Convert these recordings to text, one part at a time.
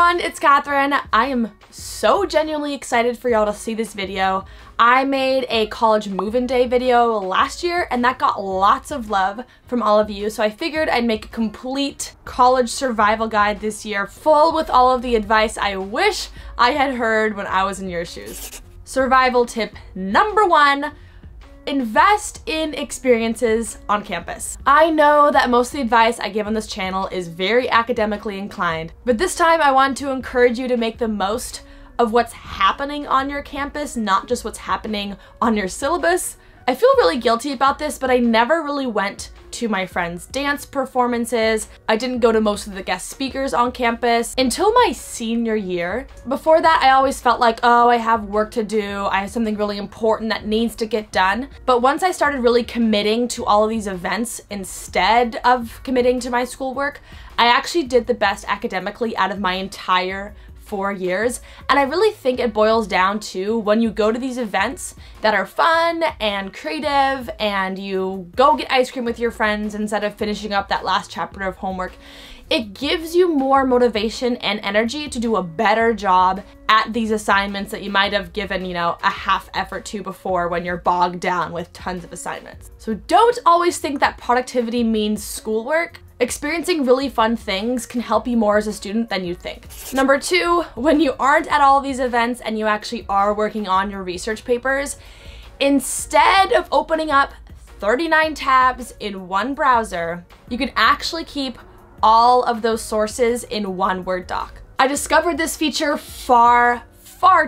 everyone, it's Catherine. I am so genuinely excited for y'all to see this video. I made a college move-in day video last year and that got lots of love from all of you, so I figured I'd make a complete college survival guide this year, full with all of the advice I wish I had heard when I was in your shoes. Survival tip number 1. Invest in experiences on campus. I know that most of the advice I give on this channel is very academically inclined, but this time I want to encourage you to make the most of what's happening on your campus, not just what's happening on your syllabus. I feel really guilty about this, but I never really went to my friends' dance performances. I didn't go to most of the guest speakers on campus until my senior year. Before that, I always felt like, oh, I have work to do. I have something really important that needs to get done. But once I started really committing to all of these events instead of committing to my schoolwork, I actually did the best academically out of my entire 4 years. And I really think it boils down to when you go to these events that are fun and creative and you go get ice cream with your friends instead of finishing up that last chapter of homework, it gives you more motivation and energy to do a better job at these assignments that you might have given, a half effort to before when you're bogged down with tons of assignments. So don't always think that productivity means schoolwork. Experiencing really fun things can help you more as a student than you think. Number 2, when you aren't at all these events and you actually are working on your research papers, instead of opening up 39 tabs in one browser, you can actually keep all of those sources in one Word doc. I discovered this feature far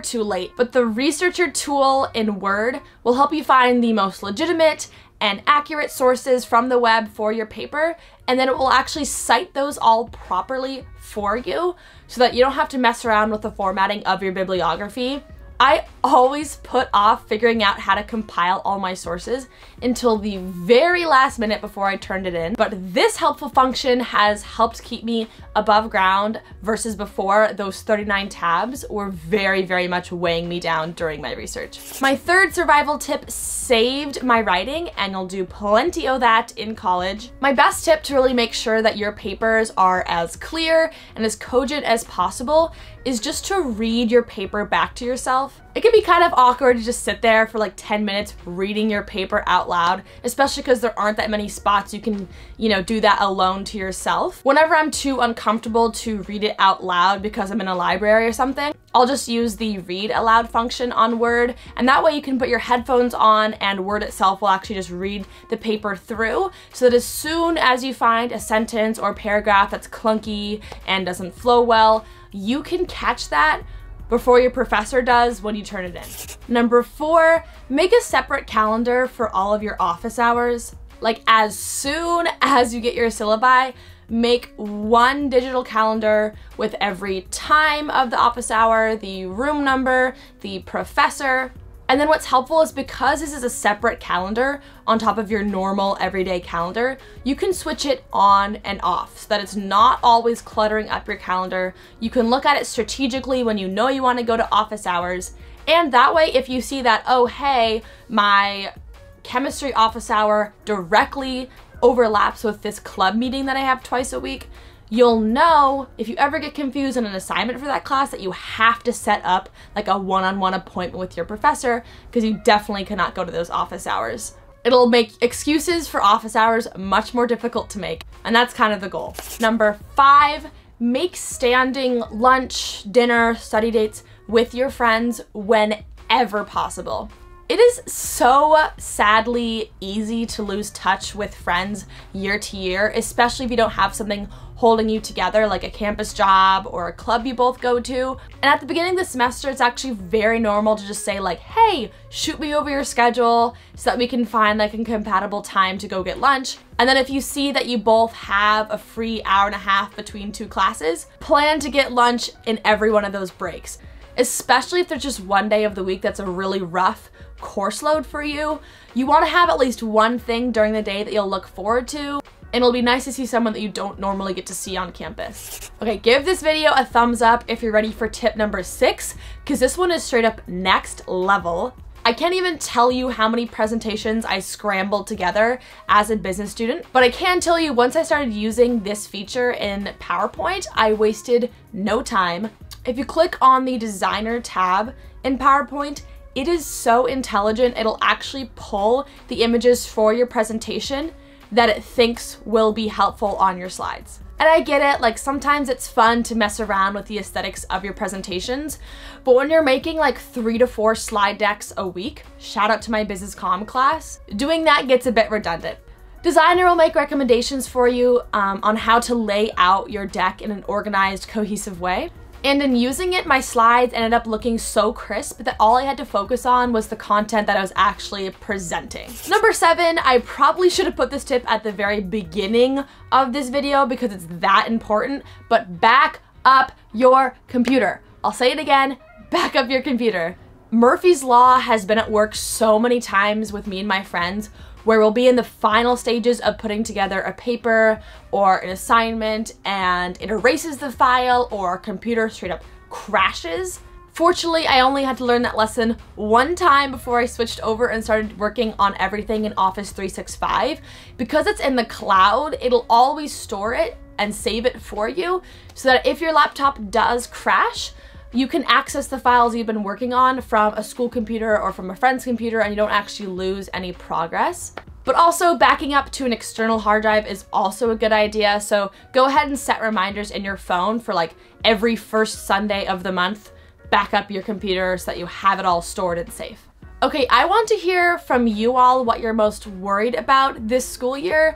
too late, but the researcher tool in Word will help you find the most legitimate and accurate sources from the web for your paper, and then it will actually cite those all properly for you so that you don't have to mess around with the formatting of your bibliography. I always put off figuring out how to compile all my sources until the very last minute before I turned it in, but this helpful function has helped keep me above ground versus before those 39 tabs were very much weighing me down during my research. My third survival tip saved my writing, and you'll do plenty of that in college. My best tip to really make sure that your papers are as clear and as cogent as possible is just to read your paper back to yourself. It can be kind of awkward to just sit there for like 10 minutes reading your paper out loud, especially because there aren't that many spots you can, do that alone to yourself. Whenever I'm too uncomfortable to read it out loud because I'm in a library or something, I'll just use the read aloud function on Word, and that way you can put your headphones on and Word itself will actually just read the paper through, so that as soon as you find a sentence or paragraph that's clunky and doesn't flow well, you can catch that before your professor does when you turn it in. Number 4, make a separate calendar for all of your office hours. Like as soon as you get your syllabi, make one digital calendar with every time of the office hour, the room number, the professor. And then what's helpful is because this is a separate calendar on top of your normal everyday calendar, you can switch it on and off so that it's not always cluttering up your calendar. You can look at it strategically when you know you want to go to office hours. And that way, if you see that, oh, hey, my chemistry office hour directly overlaps with this club meeting that I have twice a week, you'll know if you ever get confused on an assignment for that class that you have to set up like a one-on-one appointment with your professor, because you definitely cannot go to those office hours. It'll make excuses for office hours much more difficult to make, and that's kind of the goal. Number 5, make standing lunch, dinner, study dates with your friends whenever possible. It is so sadly easy to lose touch with friends year to year, especially if you don't have something holding you together like a campus job or a club you both go to. And at the beginning of the semester, it's actually very normal to just say like, hey, shoot me over your schedule so that we can find like a compatible time to go get lunch. And then if you see that you both have a free hour and a half between 2 classes, plan to get lunch in every one of those breaks. Especially if there's just one day of the week that's a really rough course load for you. You want to have at least one thing during the day that you'll look forward to, and it'll be nice to see someone that you don't normally get to see on campus. Okay, give this video a thumbs up if you're ready for tip number 6, because this one is straight up next level. I can't even tell you how many presentations I scrambled together as a business student, but I can tell you once I started using this feature in PowerPoint, I wasted no time. If you click on the designer tab in PowerPoint, it is so intelligent, it'll actually pull the images for your presentation that it thinks will be helpful on your slides. And I get it, like sometimes it's fun to mess around with the aesthetics of your presentations, but when you're making like 3 to 4 slide decks a week, shout out to my business comm class, doing that gets a bit redundant. Designer will make recommendations for you on how to lay out your deck in an organized, cohesive way. And in using it, my slides ended up looking so crisp that all I had to focus on was the content that I was actually presenting. Number 7, I probably should have put this tip at the very beginning of this video because it's that important, but back up your computer. I'll say it again, back up your computer. Murphy's Law has been at work so many times with me and my friends where we'll be in the final stages of putting together a paper or an assignment and it erases the file or our computer straight up crashes. Fortunately, I only had to learn that lesson one time before I switched over and started working on everything in Office 365. Because it's in the cloud, it'll always store it and save it for you so that if your laptop does crash, you can access the files you've been working on from a school computer or from a friend's computer and you don't actually lose any progress. But also backing up to an external hard drive is also a good idea. So go ahead and set reminders in your phone for like every first Sunday of the month, back up your computer so that you have it all stored and safe. Okay, I want to hear from you all what you're most worried about this school year.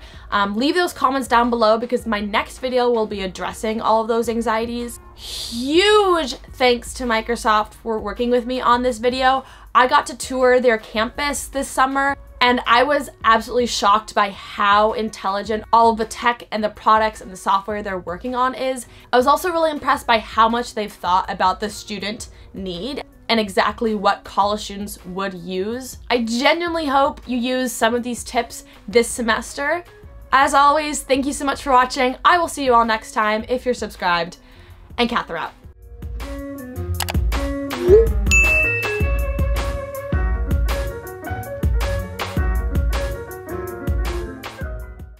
Leave those comments down below because my next video will be addressing all of those anxieties. Huge thanks to Microsoft for working with me on this video. I got to tour their campus this summer and I was absolutely shocked by how intelligent all of the tech and the products and the software they're working on is. I was also really impressed by how much they've thought about the student need and exactly what college students would use. I genuinely hope you use some of these tips this semester. As always, thank you so much for watching. I will see you all next time if you're subscribed, and Katherout.